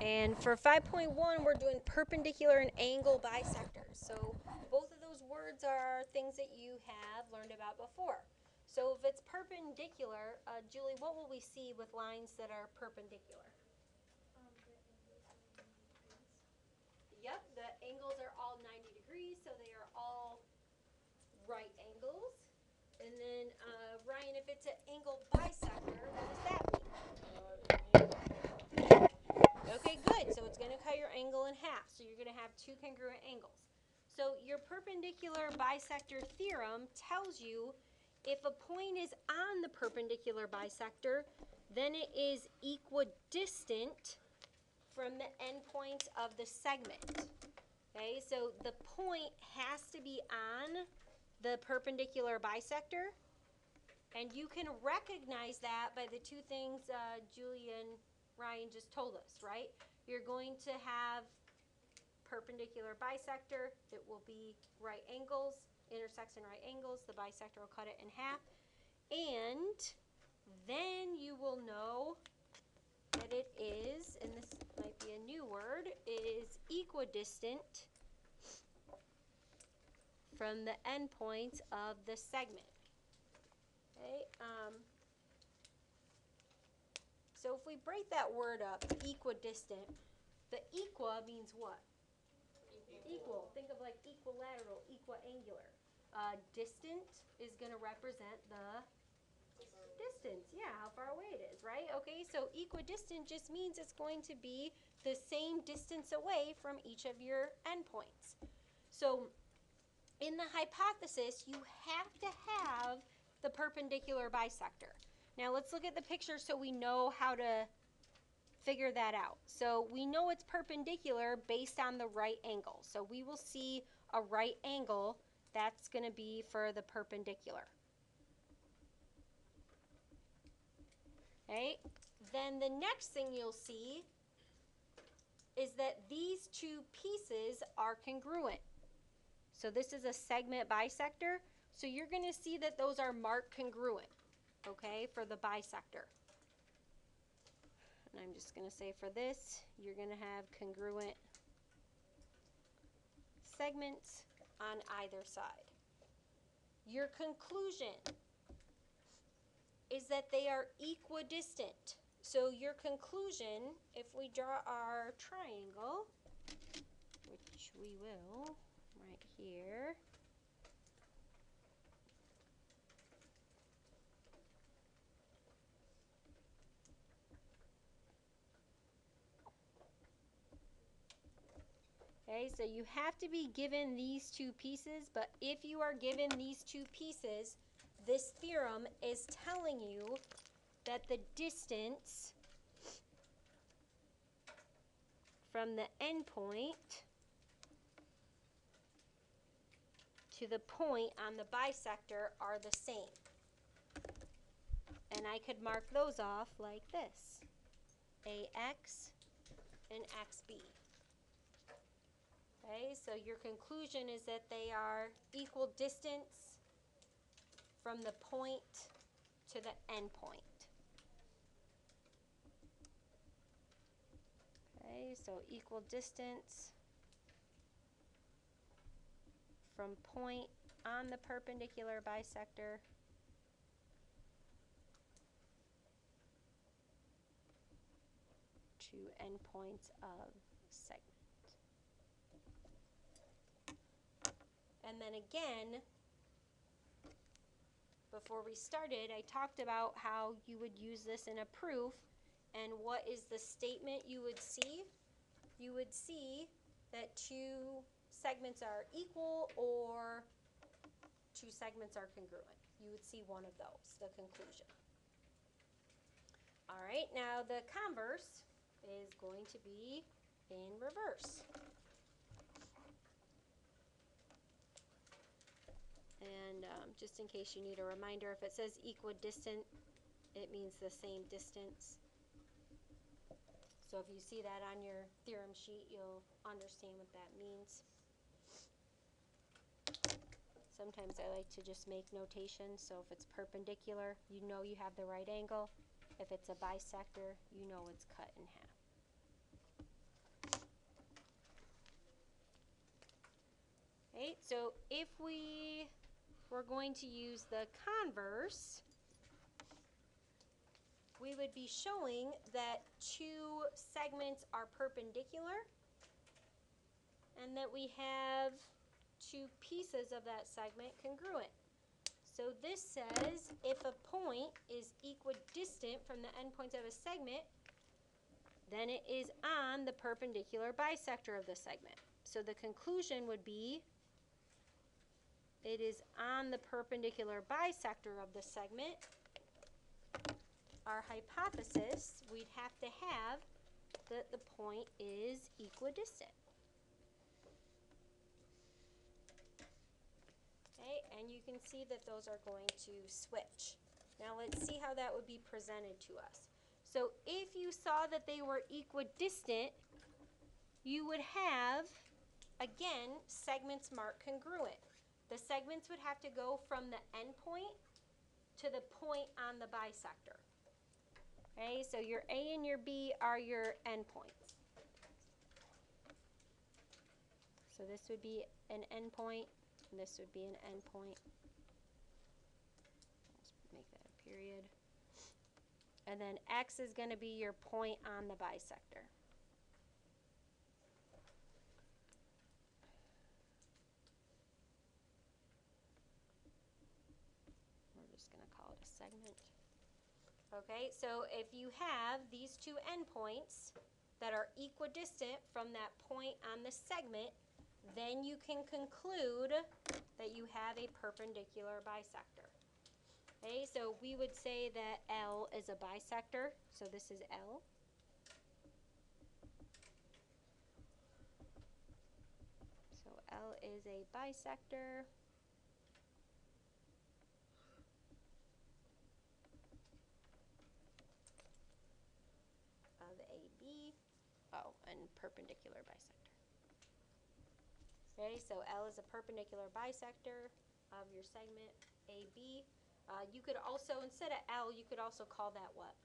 And for 5.1, we're doing perpendicular and angle bisectors. So both of those words are things that you have learned about before. So if it's perpendicular, Julie, what will we see with lines that are perpendicular? Yep, the angles are all 90 degrees, so they are all right angles. And then, Ryan, if it's an angle bisector, what does that mean? Okay, good. So it's going to cut your angle in half. So you're going to have two congruent angles. So your perpendicular bisector theorem tells you if a point is on the perpendicular bisector, then it is equidistant from the endpoints of the segment. Okay, so the point has to be on the perpendicular bisector, and you can recognize that by the two things Julie and Ryan just told us, right? You're going to have perpendicular bisector, it will be right angles, intersection right angles, the bisector will cut it in half, and then you will know that it is, and this might be a new word, is equidistant from the endpoints of the segment. Okay, so if we break that word up, equidistant, the equa means what? Equal. Think of like equilateral, equiangular. Distant is going to represent the distance. Yeah, how far away it is, right? Okay, so equidistant just means it's going to be the same distance away from each of your endpoints. So in the hypothesis, you have to have the perpendicular bisector. Now let's look at the picture so we know how to figure that out. So we know it's perpendicular based on the right angle. So we will see a right angle. That's going to be for the perpendicular. Okay? Then the next thing you'll see is that these two pieces are congruent. So this is a segment bisector. So you're going to see that those are marked congruent, okay, for the bisector. And I'm just going to say for this, you're going to have congruent segments on either side. Your conclusion is that they are equidistant. So your conclusion, if we draw our triangle, which we will right here, okay, so you have to be given these two pieces, but if you are given these two pieces, this theorem is telling you that the distance from the endpoint to the point on the bisector are the same. And I could mark those off like this, AX and XB. Okay, so your conclusion is that they are equal distance from the point to the end point. Okay, so equal distance from point on the perpendicular bisector to endpoints of segment. And then again, before we started, I talked about how you would use this in a proof, and what is the statement you would see? You would see that two segments are equal or two segments are congruent. You would see one of those, the conclusion. All right, now the converse is going to be in reverse. And just in case you need a reminder, if it says equidistant, it means the same distance. So if you see that on your theorem sheet, you'll understand what that means. Sometimes I like to just make notations, so if it's perpendicular, you know you have the right angle. If it's a bisector, you know it's cut in half. Okay, so if we were going to use the converse, we would be showing that two segments are perpendicular and that we have two pieces of that segment congruent. So this says if a point is equidistant from the endpoints of a segment, then it is on the perpendicular bisector of the segment. So the conclusion would be it is on the perpendicular bisector of the segment. Our hypothesis, we'd have to have that the point is equidistant. Okay, and you can see that those are going to switch. Now let's see how that would be presented to us. So if you saw that they were equidistant, you would have, again, segments marked congruent. The segments would have to go from the endpoint to the point on the bisector. Okay, so your A and your B are your endpoints. So this would be an endpoint, and this would be an endpoint. Let's make that a period. And then X is going to be your point on the bisector. We're just going to call it a segment. Okay, so if you have these two endpoints that are equidistant from that point on the segment, then you can conclude that you have a perpendicular bisector. Okay, so we would say that L is a bisector, so this is L. So L is a bisector. Of AB, and perpendicular bisector. Okay, so L is a perpendicular bisector of your segment AB. You could also, instead of L, you could also call that what?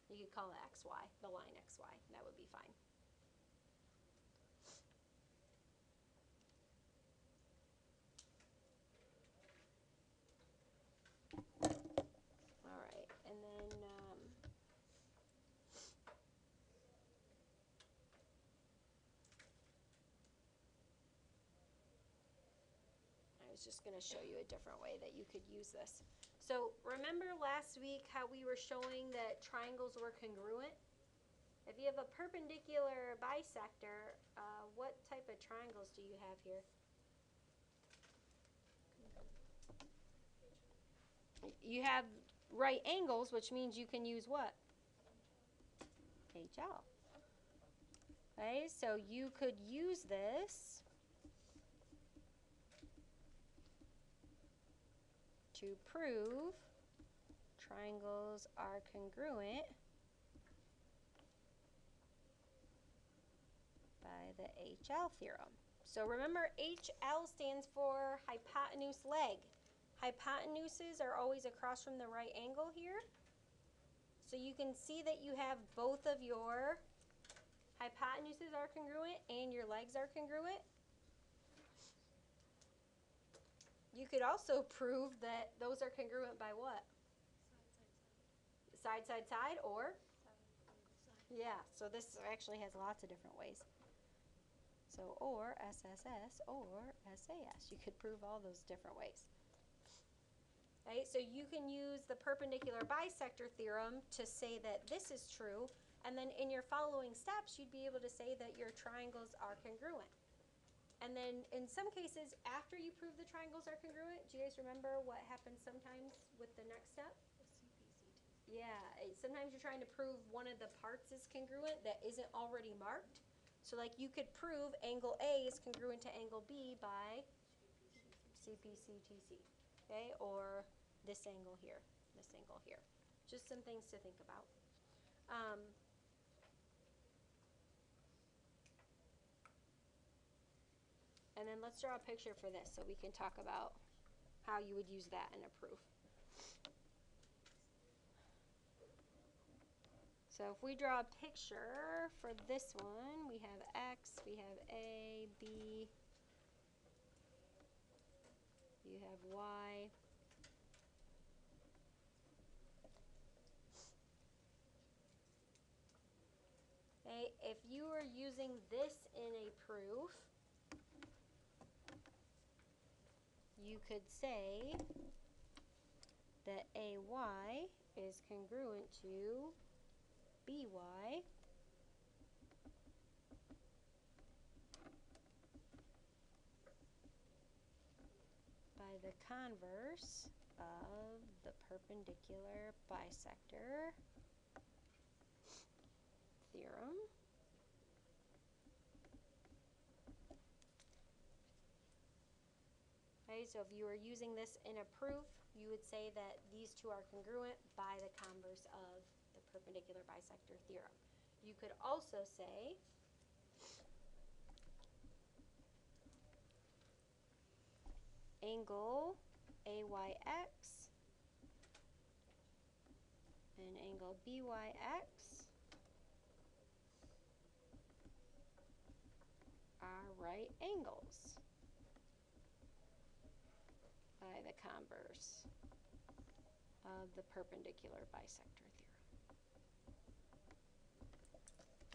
You could call it XY, the line XY. That would be fine. All right, and then I was just going to show you a different way that you could use this. So remember last week how we were showing that triangles were congruent? If you have a perpendicular bisector, what type of triangles do you have here? You have right angles, which means you can use what? HL. Okay, so you could use this to prove triangles are congruent by the HL theorem. So remember, HL stands for hypotenuse leg. Hypotenuses are always across from the right angle here. So you can see that you have both of your hypotenuses are congruent and your legs are congruent. You could also prove that those are congruent by what? Side, side, side, or? Yeah, so this actually has lots of different ways. So, or SSS or SAS. You could prove all those different ways. Right, so you can use the perpendicular bisector theorem to say that this is true, and then in your following steps, you'd be able to say that your triangles are congruent. And then in some cases, after you prove the triangles are congruent, do you guys remember what happens sometimes with the next step? Yeah, sometimes you're trying to prove one of the parts is congruent that isn't already marked. So like you could prove angle A is congruent to angle B by CPCTC, okay? Or this angle here, this angle here. Just some things to think about. And then let's draw a picture for this so we can talk about how you would use that in a proof. So if we draw a picture for this one, we have X, we have A, B, you have y. Okay, if you are using this in a proof, you could say that AY is congruent to BY by the converse of the perpendicular bisector theorem. Okay, so if you were using this in a proof, you would say that these two are congruent by the converse of the perpendicular bisector theorem. You could also say angle AYX and angle BYX are right angles by the converse of the perpendicular bisector theorem.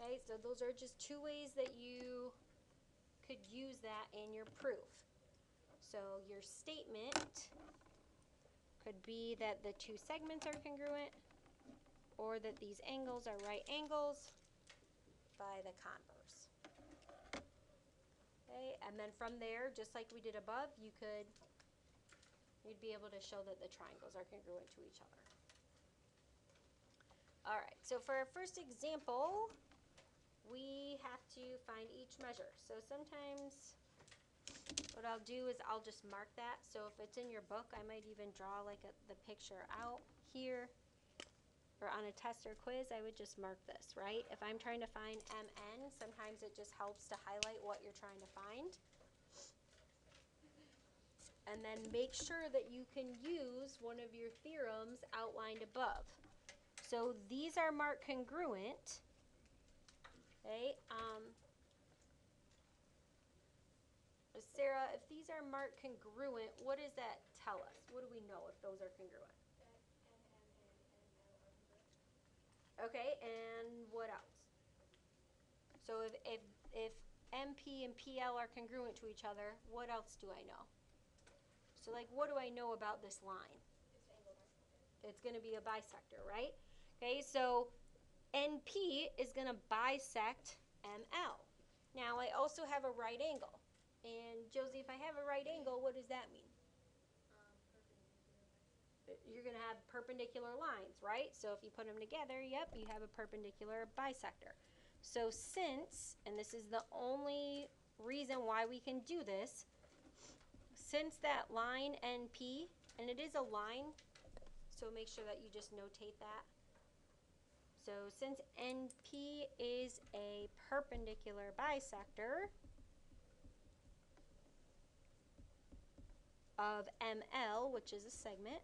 Okay, so those are just two ways that you could use that in your proof. So your statement could be that the two segments are congruent, or that these angles are right angles by the converse. Okay, and then from there, just like we did above, you'd be able to show that the triangles are congruent to each other. All right, so for our first example, we have to find each measure. So sometimes what I'll do is I'll just mark that. So if it's in your book, I might even draw like the picture out here. Or on a test or quiz, I would just mark this, right? If I'm trying to find MN, sometimes it just helps to highlight what you're trying to find. And then make sure that you can use one of your theorems outlined above. So these are marked congruent. Okay. Sarah, if these are marked congruent, what does that tell us? What do we know if those are congruent? Okay, and what else? So if MP and PL are congruent to each other, what else do I know? So like, what do I know about this line? It's going to be a bisector, right? Okay, so NP is going to bisect ML. Now I also have a right angle. And Josie, if I have a right angle, what does that mean? You're going to have perpendicular lines, right? So if you put them together, yep, you have a perpendicular bisector. So since, and this is the only reason why we can do this, since that line NP, and it is a line, so make sure that you just notate that. So since NP is a perpendicular bisector of ML, which is a segment,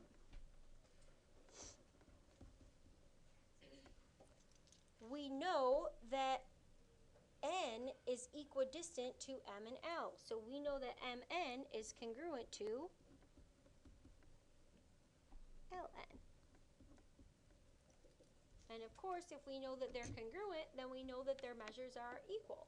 we know that N is equidistant to M and L. So we know that MN is congruent to LN. And of course, if we know that they're congruent, then we know that their measures are equal.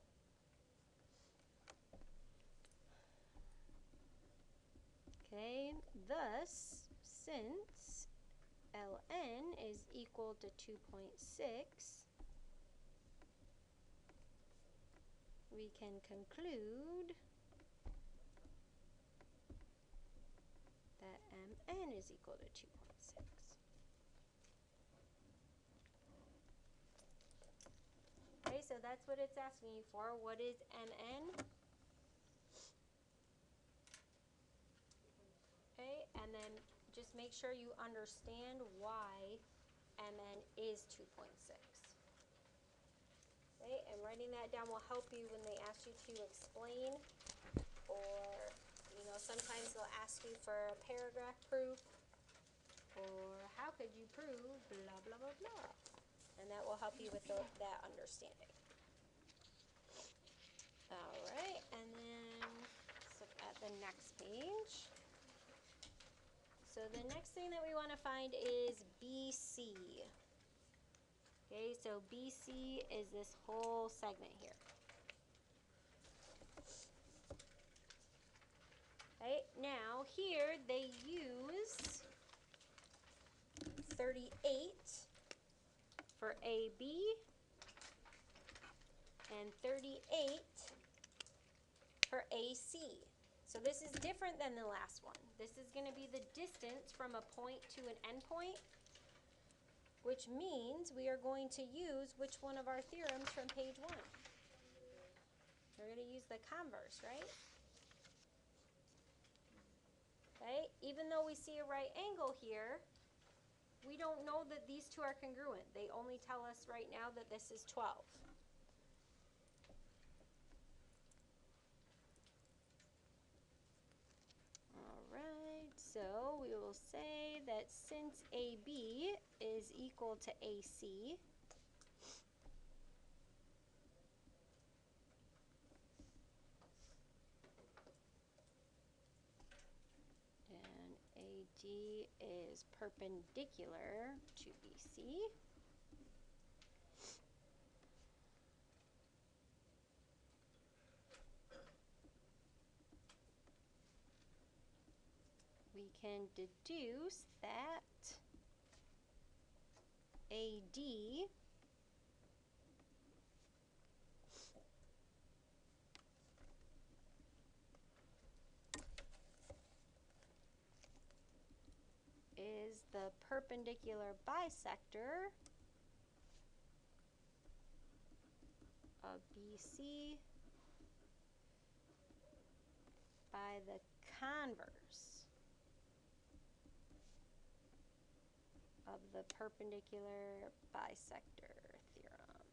Okay, thus, since Ln is equal to 2.6, we can conclude that Mn is equal to 2.6. Okay, so that's what it's asking you for. What is Mn? Okay, and then just make sure you understand why Mn is 2.6. Okay, and writing that down will help you when they ask you to explain, or, you know, sometimes they'll ask you for a paragraph proof, or how could you prove blah, blah, blah, blah. And that will help you with that understanding. All right, and then so at the next page. so the next thing that we want to find is BC. Okay, so BC is this whole segment here. Okay, now here they use 38 for AB and 38 for AC. So this is different than the last one. This is going to be the distance from a point to an endpoint, which means we are going to use which one of our theorems from page 1? We're going to use the converse, right? Okay, even though we see a right angle here, we don't know that these two are congruent. They only tell us right now that this is 12. Alright, so we will say that since AB is equal to AC, and AD is perpendicular to BC, we can deduce that AD is the perpendicular bisector of BC by the converse of the perpendicular bisector theorem.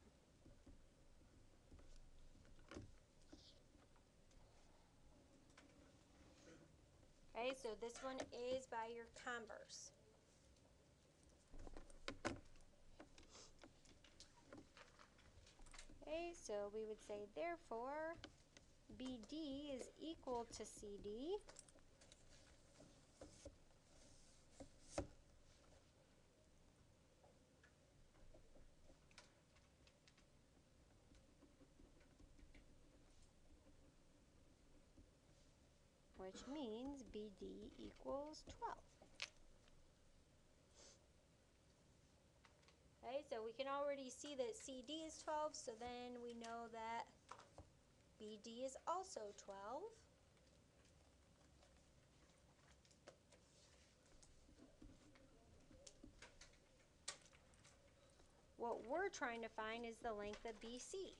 Okay, so this one is by your converse. Okay, so we would say therefore BD is equal to CD, which means BD equals 12. Okay, so we can already see that CD is 12, so then we know that BD is also 12. What we're trying to find is the length of BC.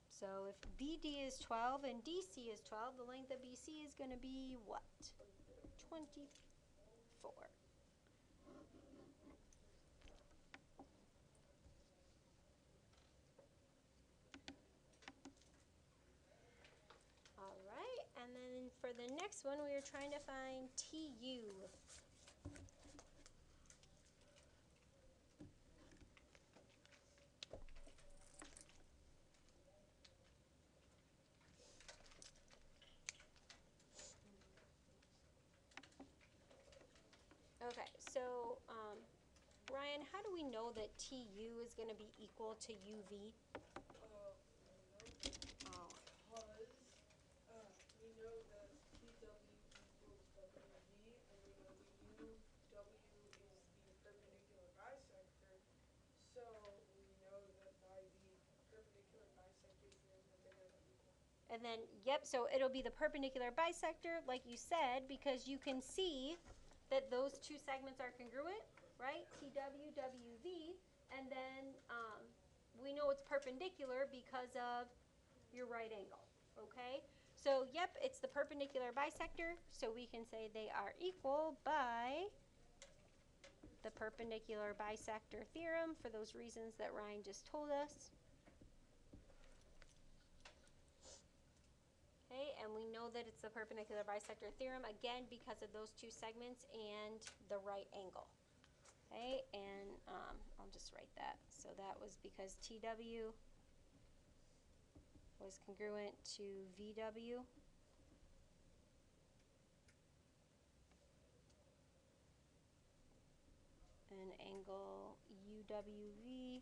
So if BD is 12 and DC is 12, the length of BC is going to be what? 24. All right, and then for the next one, we are trying to find TU. Okay, so Ryan, how do we know that TU is going to be equal to UV? Oh. Because we know that TW equals WV, and we know the UW is the perpendicular bisector, so we know that by the perpendicular bisector theorem that they're going to be equal. And then, yep, so it'll be the perpendicular bisector, like you said, because you can see that those two segments are congruent, right? TW, WV, and then we know it's perpendicular because of your right angle, okay? So, yep, it's the perpendicular bisector, so we can say they are equal by the perpendicular bisector theorem for those reasons that Ryan just told us. Okay, and we know that it's the perpendicular bisector theorem, again, because of those two segments and the right angle. Okay, and I'll just write that. So that was because TW was congruent to VW. and angle UWV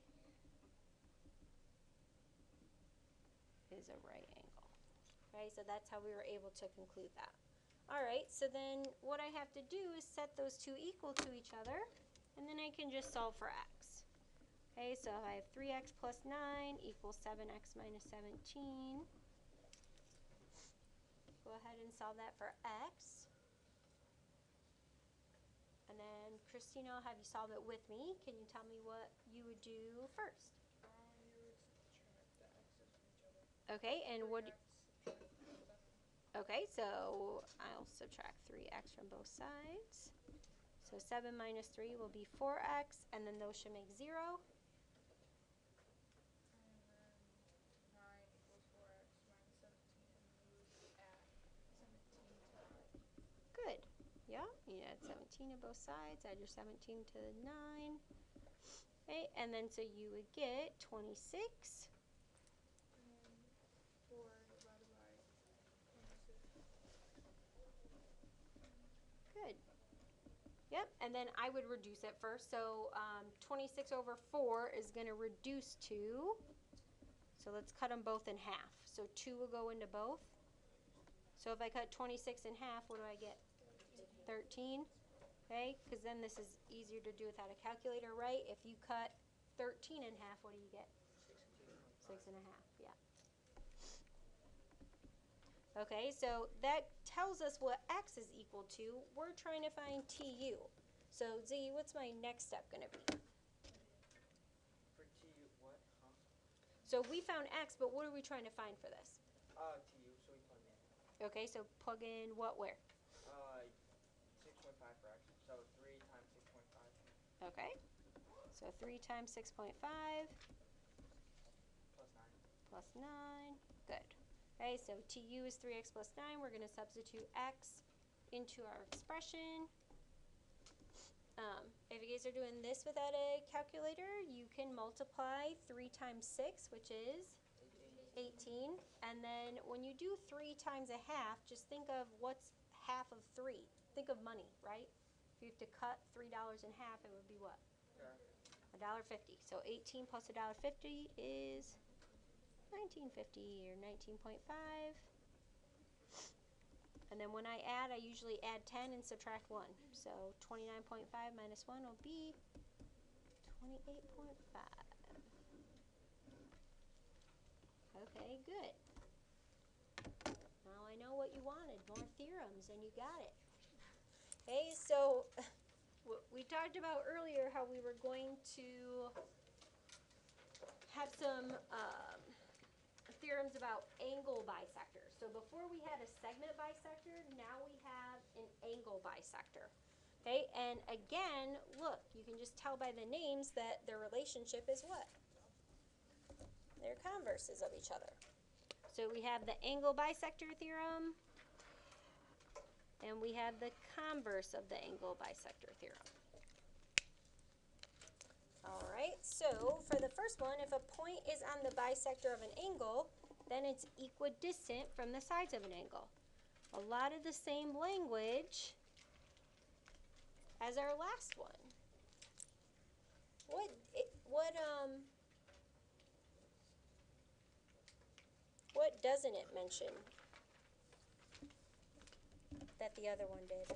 is a right angle. Okay, so that's how we were able to conclude that. All right, so then what I have to do is set those two equal to each other, and then I can just solve for x. Okay, so I have 3x plus 9 equals 7x minus 17. Go ahead and solve that for x. And then, Christina, I'll have you solve it with me. Can you tell me what you would do first? You would subtract the x's from each other. Okay, and what... 3x subtract 7. Okay, so I'll subtract 3x from both sides. So 7 minus 3 will be 4x, and then those should make 0. And then 9 equals 4x minus 17, and then we would add 17 to 9. Good. Yeah, you add 17 to both sides, add your 17 to the 9. Okay, and then so you would get 26. And 4 divided by 26. Good. Yep, and then I would reduce it first. So 26 over 4 is going to reduce to, so let's cut them both in half. So 2 will go into both. So if I cut 26 in half, what do I get? 13. Okay, because then this is easier to do without a calculator, right? If you cut 13 in half, what do you get? 6 and a half, yeah. Okay, so that tells us what x is equal to. We're trying to find TU. So Z, what's my next step going to be? For TU, what? Huh? So we found x, but what are we trying to find for this? TU, so we plug in. Okay, so plug in what where? 6.5 for x, so 3 times 6.5 Okay, so 3 times 6.5 plus 9. plus 9. Good. Okay, so TU is 3x plus 9. We're going to substitute x into our expression. If you guys are doing this without a calculator, you can multiply 3 times 6, which is 18. And then when you do 3 times a half, just think of what's half of 3. Think of money, right? If you have to cut $3 in half, it would be what? $1.50. So 18 plus $1.50 is $19.50 or 19.5. And then when I add, I usually add 10 and subtract 1. So 29.5 minus 1 will be 28.5. Okay, good. Now I know what you wanted, more theorems, and you got it. Okay, so we talked about earlier how we were going to have some theorems about angle bisectors. So before we had a segment bisector, now we have an angle bisector. Okay, and again, look, you can just tell by the names that their relationship is what? They're converses of each other. So we have the angle bisector theorem, and we have the converse of the angle bisector theorem. All right, so for the first one, if a point is on the bisector of an angle, then it's equidistant from the sides of an angle. A lot of the same language as our last one. What doesn't it mention that the other one did?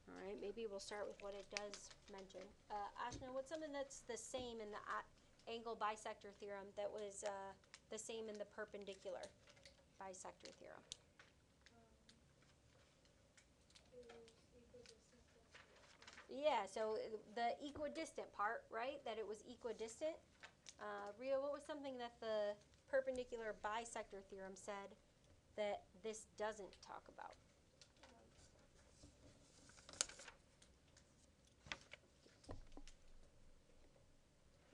All right, maybe we'll start with what it does mention. Ashna, what's something that's the same in the angle bisector theorem that was the same in the perpendicular bisector theorem? Yeah, so the equidistant part, right? That it was equidistant. Ria, what was something that the perpendicular bisector theorem said that this doesn't talk about?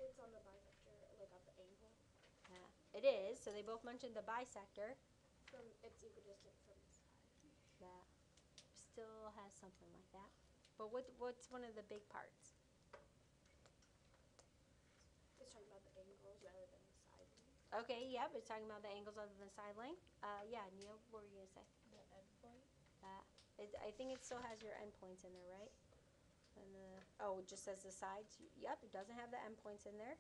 It's on the bisector, like on the angle. Yeah, it is. So they both mentioned the bisector. It's equidistant from the side. That still has something like that. But what's one of the big parts? It's talking about the angles rather than the sides. Okay, yep, it's talking about the angles other than side length. Yeah, Neil, what were you gonna say? The endpoint. I think it still has your endpoints in there, right? And oh, it just says the sides. Yep, it doesn't have the endpoints in there.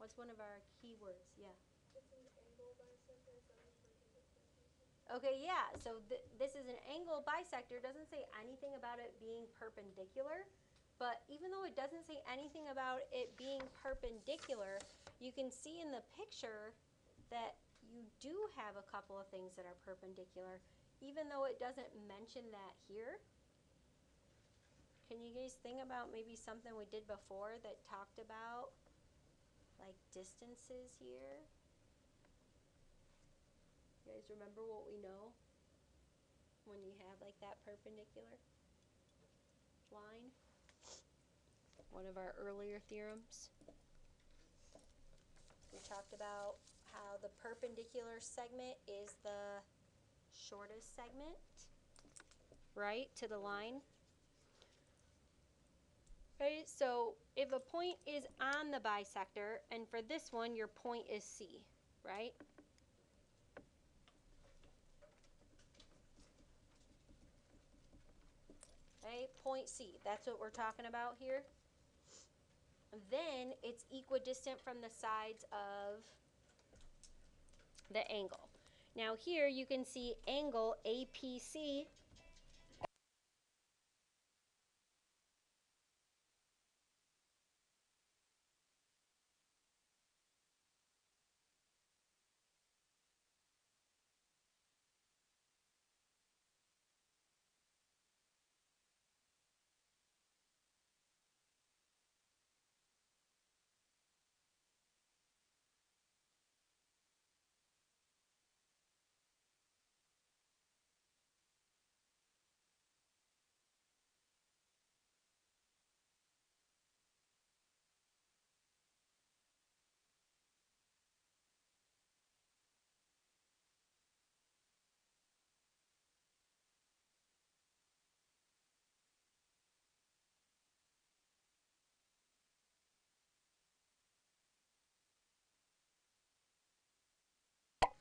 What's one of our keywords? Yeah. It's an angle bisector. Is that just perpendicular? Okay, yeah. So this is an angle bisector. It doesn't say anything about it being perpendicular. But even though it doesn't say anything about it being perpendicular, you can see in the picture that you do have a couple of things that are perpendicular, even though it doesn't mention that here. Can you guys think about maybe something we did before that talked about like distances here? You guys remember what we know when you have like that perpendicular line? One of our earlier theorems. We talked about how the perpendicular segment is the shortest segment, right, to the line. Right, so if a point is on the bisector, and for this one, your point is C, right? Okay, point C, that's what we're talking about here. Then it's equidistant from the sides of the angle. Now here you can see angle APC.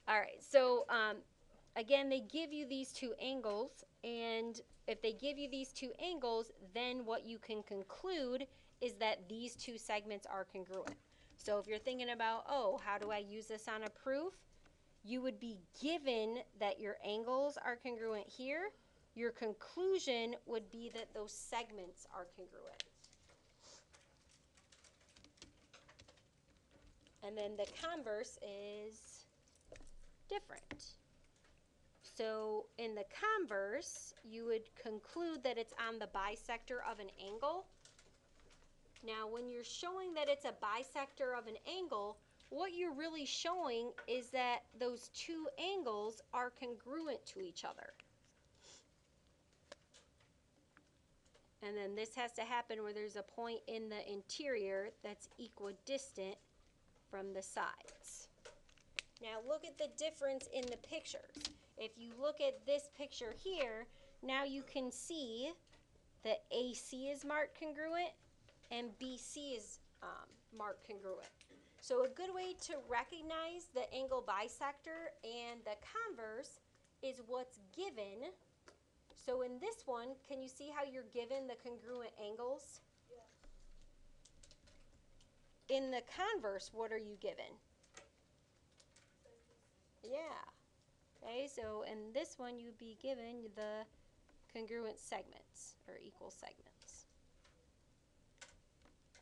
All right, so again, they give you these two angles, and if they give you these two angles, then what you can conclude is that these two segments are congruent. So if you're thinking about, oh, how do I use this on a proof? You would be given that your angles are congruent here. Your conclusion would be that those segments are congruent. And then the converse is different. So in the converse, you would conclude that it's on the bisector of an angle. Now, when you're showing that it's a bisector of an angle, what you're really showing is that those two angles are congruent to each other. And then this has to happen where there's a point in the interior that's equidistant from the sides. Now look at the difference in the pictures. If you look at this picture here, now you can see that AC is marked congruent and BC is marked congruent. So a good way to recognize the angle bisector and the converse is what's given. So in this one, can you see how you're given the congruent angles? Yeah. In the converse, what are you given? Yeah. Okay, so in this one, you'd be given the congruent segments, or equal segments.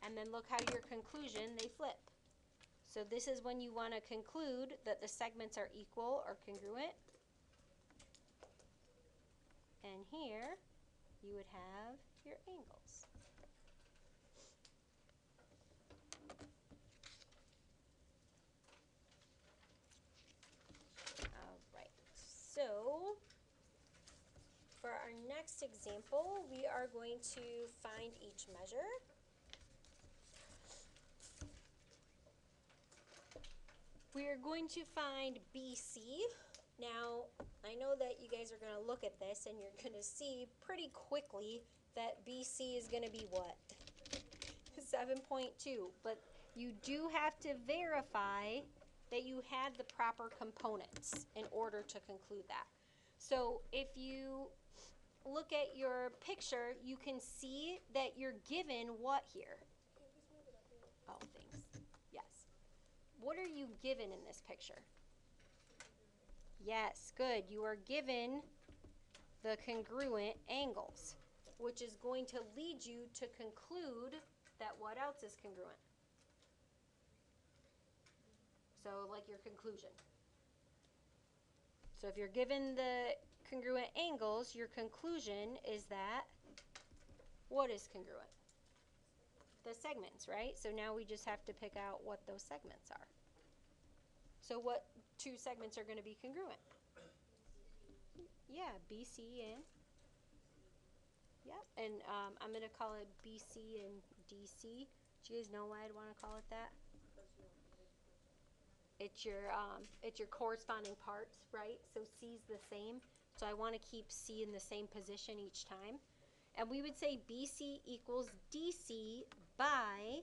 And then look how your conclusion, they flip. So this is when you want to conclude that the segments are equal or congruent. And here, you would have your angles. All right, so for our next example, we are going to find each measure. We are going to find BC. Now, I know that you guys are going to look at this and you're going to see pretty quickly that BC is going to be what? 7.2. But you do have to verify that you had the proper components in order to conclude that. So if you look at your picture, you can see that you're given what here? Can you please move it up a little? Oh, thanks. Yes. What are you given in this picture? Yes, good. You are given the congruent angles, which is going to lead you to conclude that what else is congruent? So, like your conclusion. So, if you're given the congruent angles, your conclusion is that what is congruent? The segments, right? So now we just have to pick out what those segments are. So what two segments are going to be congruent? Yeah, BC and and I'm going to call it BC and DC. Do you guys know why I'd want to call it that? It's your corresponding parts, right? So C's the same. So I want to keep C in the same position each time. And we would say BC equals DC by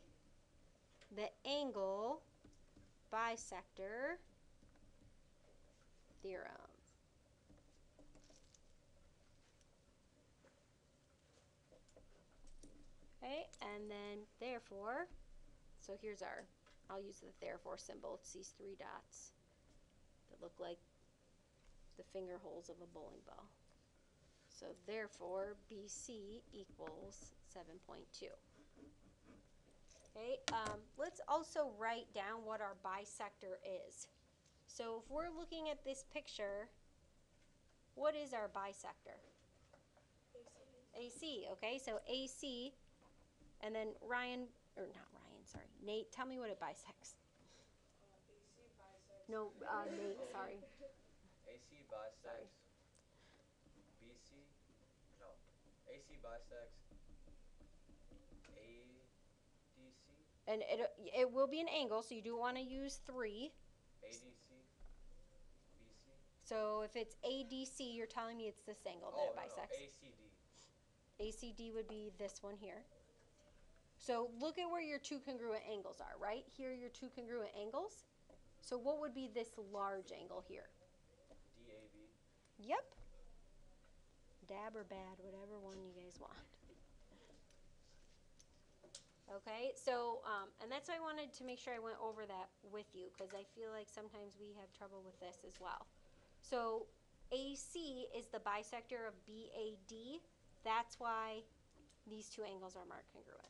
the angle bisector theorem. Okay, and then therefore, so here's I'll use the therefore symbol. It's these three dots that look like the finger holes of a bowling ball. So therefore, BC equals 7.2. Okay, let's also write down what our bisector is. So if we're looking at this picture, what is our bisector? AC, okay, so AC, and then Nate, tell me what it bisects. AC bisects. No, Nate, sorry. AC bisects BC. No. AC bisects ADC. And it will be an angle, so you do want to use 3. ADC. BC. So if it's ADC, you're telling me it's this angle that it bisects. ACD. ACD would be this one here. So look at where your two congruent angles are, right? Here are your two congruent angles. So what would be this large angle here? DAB. Yep. Dab or bad, whatever one you guys want. Okay, so, and that's why I wanted to make sure I went over that with you, because I feel like sometimes we have trouble with this as well. So AC is the bisector of BAD. That's why these two angles are marked congruent.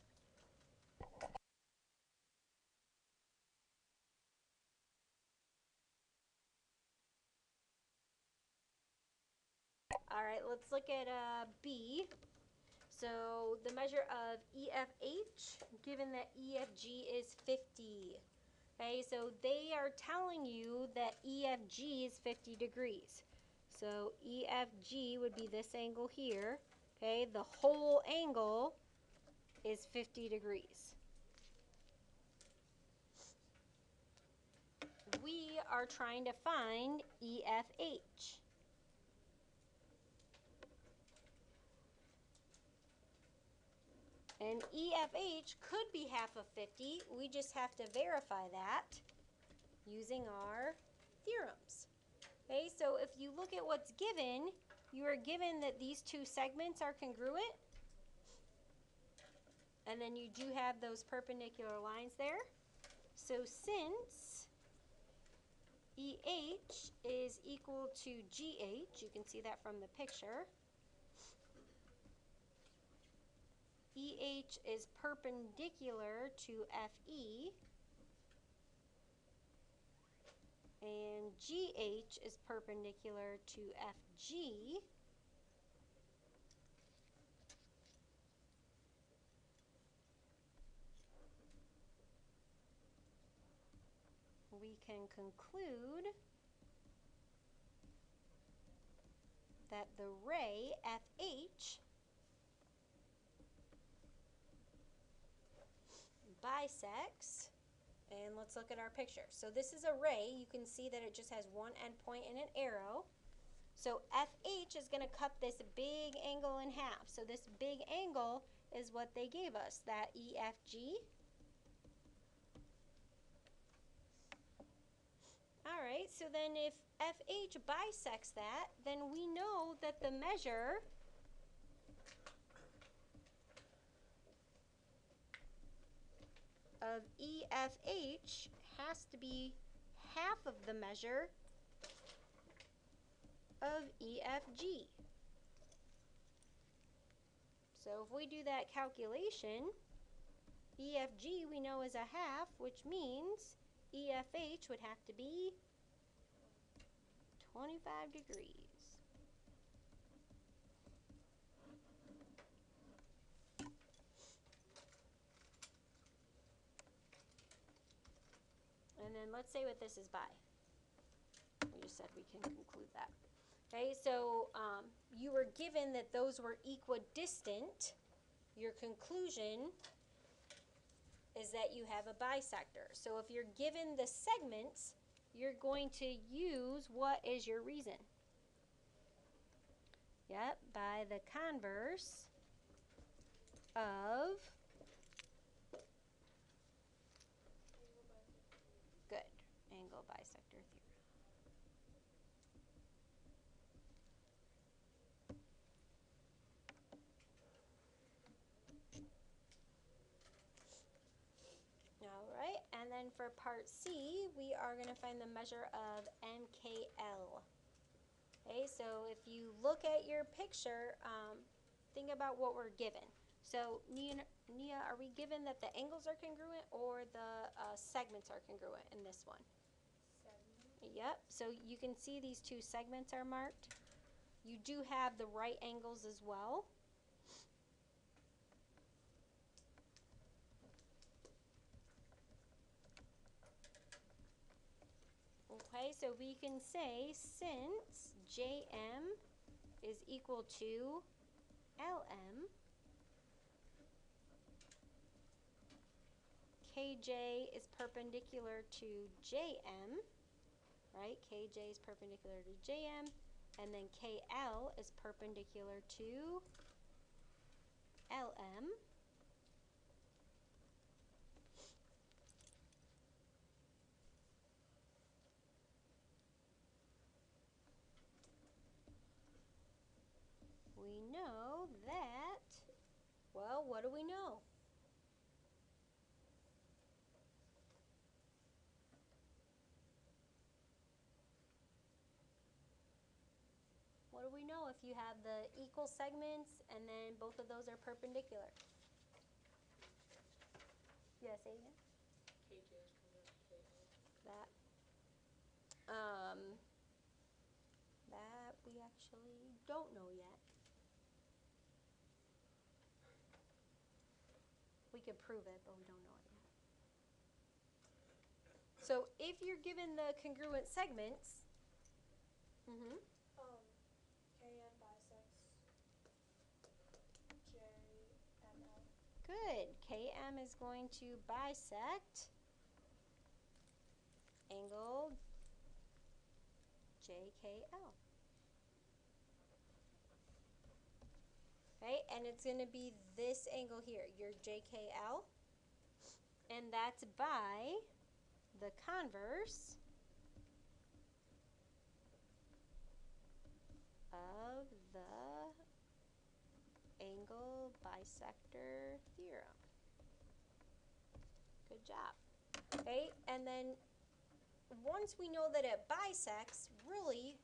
All right, let's look at B. So the measure of EFH, given that EFG is 50. Okay, so they are telling you that EFG is 50 degrees. So EFG would be this angle here. Okay, the whole angle is 50 degrees. We are trying to find EFH. And EFH could be half of 50. We just have to verify that using our theorems. Okay, so if you look at what's given, you are given that these two segments are congruent. And then you do have those perpendicular lines there. So since EH is equal to GH, you can see that from the picture, EH is perpendicular to FE, and GH is perpendicular to FG, we can conclude that the ray FH bisects, and let's look at our picture. So this is a ray. You can see that it just has one endpoint and an arrow. So FH is going to cut this big angle in half. So this big angle is what they gave us, that EFG. All right, so then if FH bisects that, then we know that the measure of EFH has to be half of the measure of EFG. So if we do that calculation, EFG we know is a half, which means EFH would have to be 25 degrees. And then let's say what this is by. We just said we can conclude that. Okay, so you were given that those were equidistant. Your conclusion is that you have a bisector. So if you're given the segments, you're going to use what is your reason? Yep, by the converse of, good, angle bisector theorem. All right, and then for part C, we are going to find the measure of MKL. Okay, so if you look at your picture, think about what we're given. So, Nia, are we given that the angles are congruent or the segments are congruent in this one? Segment. Yep, so you can see these two segments are marked. You do have the right angles as well. Okay, so we can say since JM is equal to LM, KJ is perpendicular to JM, right? KJ is perpendicular to JM, and then KL is perpendicular to LM. We know that, well, what do we know? What do we know if you have the equal segments and then both of those are perpendicular? Yes, Aiden? KJ is congruent to KL. That. That we actually don't know yet. We could prove it, but we don't know it yet. So if you're given the congruent segments, KN bisects JML. good. KM is going to bisect angle JKL. Okay, and it's going to be this angle here, your JKL, and that's by the converse of the angle bisector theorem. Good job. Okay, and then once we know that it bisects, really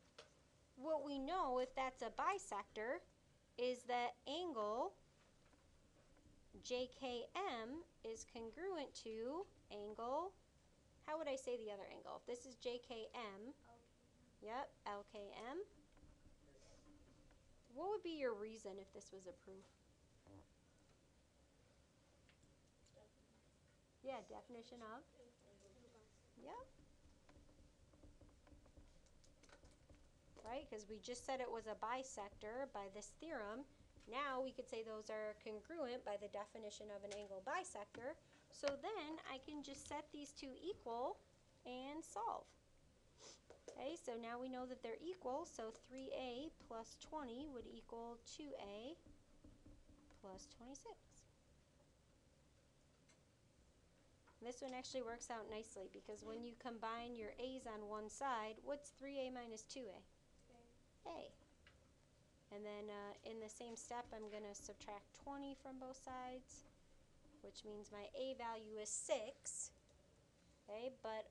what we know if that's a bisector is that angle JKM is congruent to angle, how would I say the other angle? If this is JKM, yep, LKM. What would be your reason if this was a proof? Yeah, definition of? Yep. Right, because we just said it was a bisector by this theorem. Now we could say those are congruent by the definition of an angle bisector. So then I can just set these two equal and solve. Okay, so now we know that they're equal, so 3a plus 20 would equal 2a plus 26. This one actually works out nicely because when you combine your A's on one side, what's 3A minus 2A? A. And then in the same step, I'm going to subtract 20 from both sides, which means my A value is 6. Okay, but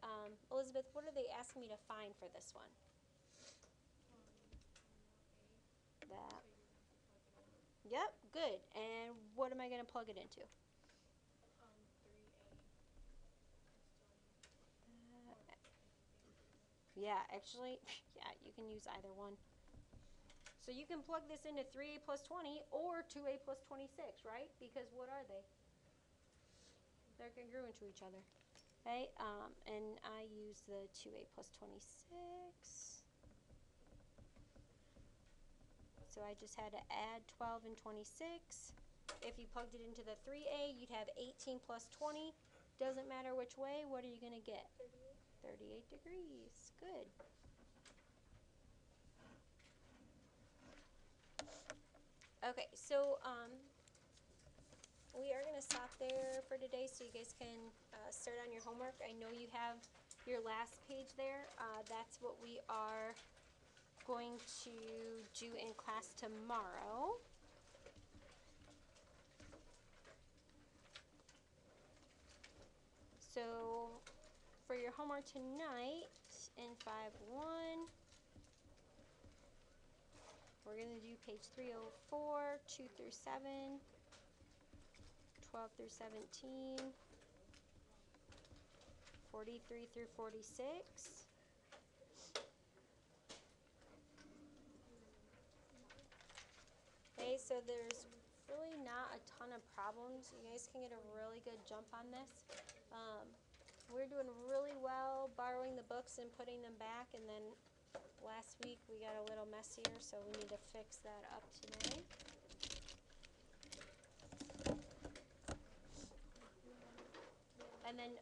Elizabeth, what are they asking me to find for this one? That. Yep, good. And what am I going to plug it into? 3A. Yeah, actually, yeah, you can use either one. So you can plug this into 3A plus 20 or 2A plus 26, right? Because what are they? They're congruent to each other. Okay, and I use the 2A plus 26. So I just had to add 12 and 26. If you plugged it into the 3A, you'd have 18 plus 20. Doesn't matter which way, what are you going to get? 38 degrees. Good. Okay, so we are going to stop there for today so you guys can start on your homework. I know you have your last page there. That's what we are going to do in class tomorrow. So for your homework tonight in 5-1, we're going to do page 304, 2 through 7, 12 through 17, 43 through 46. Okay, so there's really not a ton of problems. You guys can get a really good jump on this. We're doing really well borrowing the books and putting them back, and then last week we got a little messier, so we need to fix that up today. And then